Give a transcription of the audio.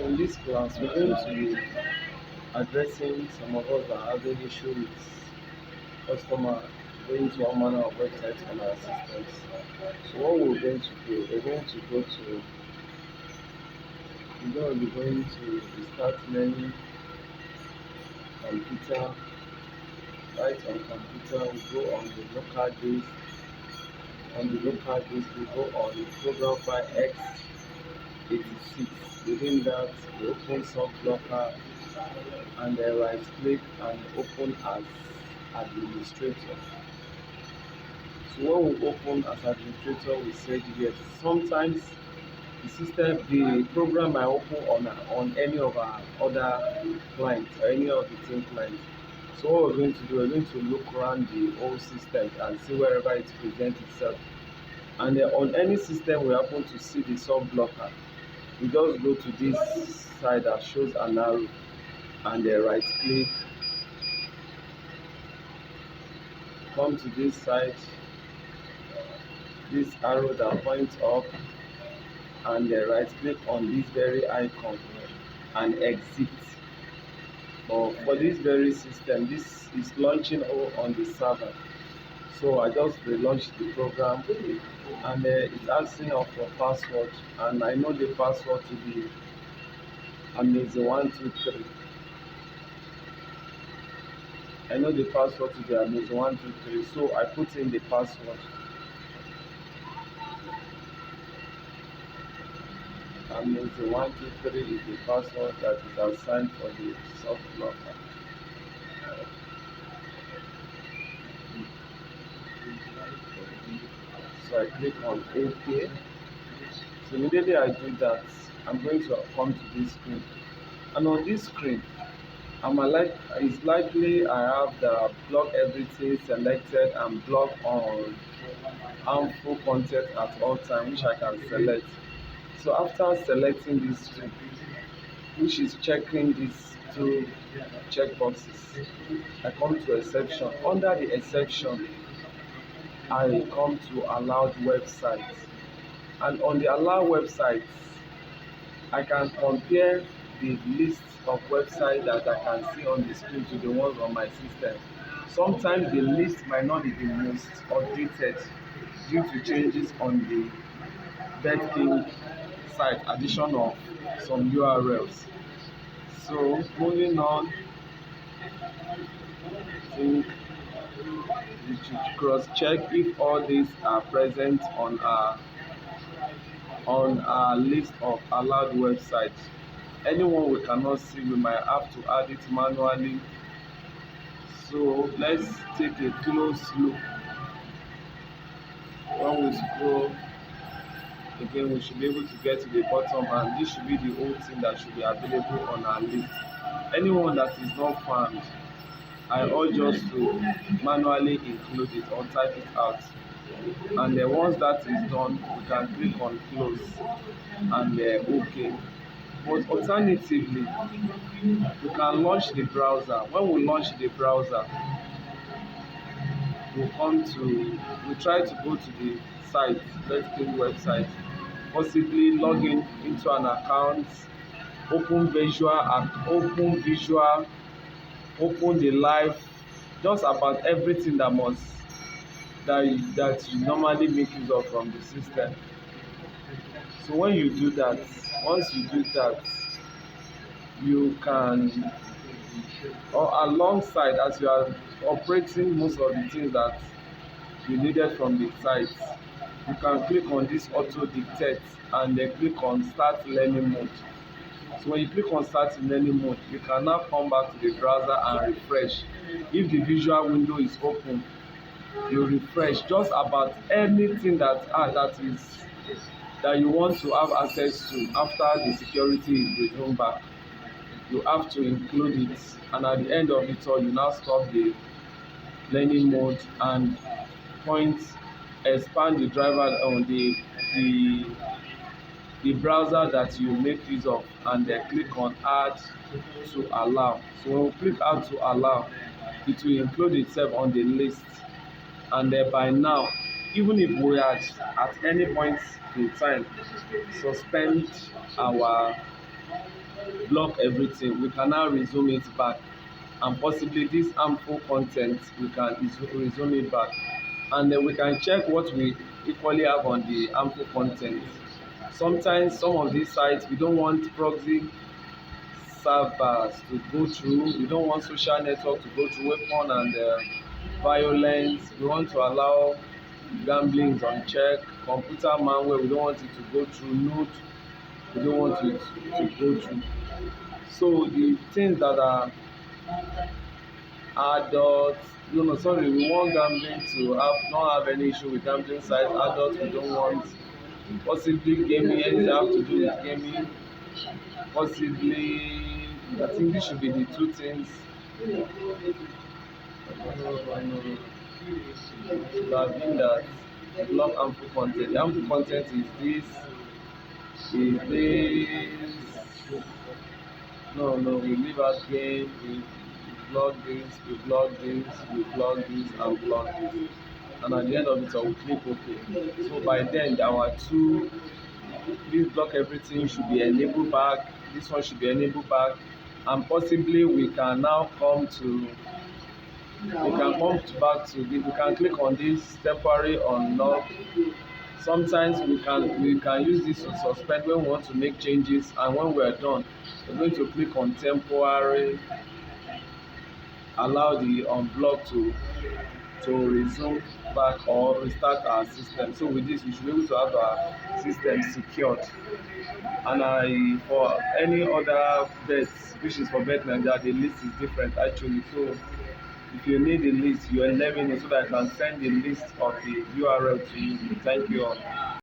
In this class, we're going to be addressing some of us that are having issue with customer going to one manner of websites on our systems. So what we're going to do, we're going to be going to start learning computer, right on computer, we go on the local disk, we go on the program file x86. Within that, we open SoftBlocker and then right click and open as administrator. So when we open as administrator, we say yes. Sometimes the program I open on any of our other clients or any of the team clients. So what we're going to do, we're going to look around the whole system and see wherever it presents itself. And then on any system we happen to see the SoftBlocker, we just go to this side that shows an arrow and then right click, come to this side, this arrow that points up, and then right click on this very icon and exit. But for this very system, this is launching all on the server, so I just relaunch the program and it's asking us for password, and I know the password to be amazing123. I know the password to be amazing123, so I put in the password. Amazing123 is the password that is assigned for the SoftBlocker. So I click on OK. So immediately I do that, I'm going to come to this screen, and on this screen it's likely I have the block everything selected and block on harmful content at all time, which I can select. So after selecting this two, which is checking these two checkboxes, I come to exception. Under the exception, I come to allowed websites, and on the allowed websites I can compare the list of websites that I can see on the screen to the ones on my system. Sometimes the list might not be the most updated due to changes on the BetKing site, addition of some URLs. So moving on, I think we should cross check if all these are present on our list of allowed websites. Anyone we cannot see, we might have to add it manually. So let's take a close look. When we scroll again, we should be able to get to the bottom, and this should be the whole thing that should be available on our list. Anyone that is not found, I urge us to manually include it or type it out. And then once that is done, we can click on close and OK. But alternatively, we can launch the browser. When we launch the browser, we try to go to the site, BetKing website, possibly log in into an account, open the live, just about everything that you normally make use of from the system. So when you do that, once you do that, you can, or alongside as you are operating most of the things that you needed from the site, you can click on this auto dictate and then click on start learning mode. So when you click on start learning mode, you can now come back to the browser and refresh. If the visual window is open, you refresh just about anything that you want to have access to. After the security is resumed back, you have to include it, and at the end of it all, you now stop the learning mode and expand the driver on the browser that you make use of, and then click on add to allow. So when we click add to allow, it will include itself on the list, and then by now, even if we at any point in time suspend our block everything, we can now resume it back, and possibly this harmful content we can resume it back, and then we can check what we equally have on the harmful content. Sometimes some of these sites we don't want proxy servers to go through, we don't want social network to go through weapon and violence. We want to allow gambling is unchecked, computer malware we don't want it to go through, nude we don't want it to go through. So the things that are adults, no sorry, we want gambling to have not have any issue with gambling sites. Adults we don't want, possibly gaming, anything that have to do with gaming, possibly I think this should be the two things. Should have been that block harmful content. The harmful content is this, no, we leave out game, we blog this, we blog this, we blog this, and blog this. And at the end of it all, we click OK. So by then, our two, this block everything should be enabled back, this one should be enabled back, and possibly we can now come to, back to this, we can click on this temporary unlock. Sometimes we can use this to suspend when we want to make changes, and when we are done, we're going to click on temporary, allow the unblock to resume back or restart our system. So with this we should be able to have our system secured. And for any other bets, which is for Bet9, the list is different actually. So if you need the list, you let me know so that I can send the list of the URL to you. Thank you all.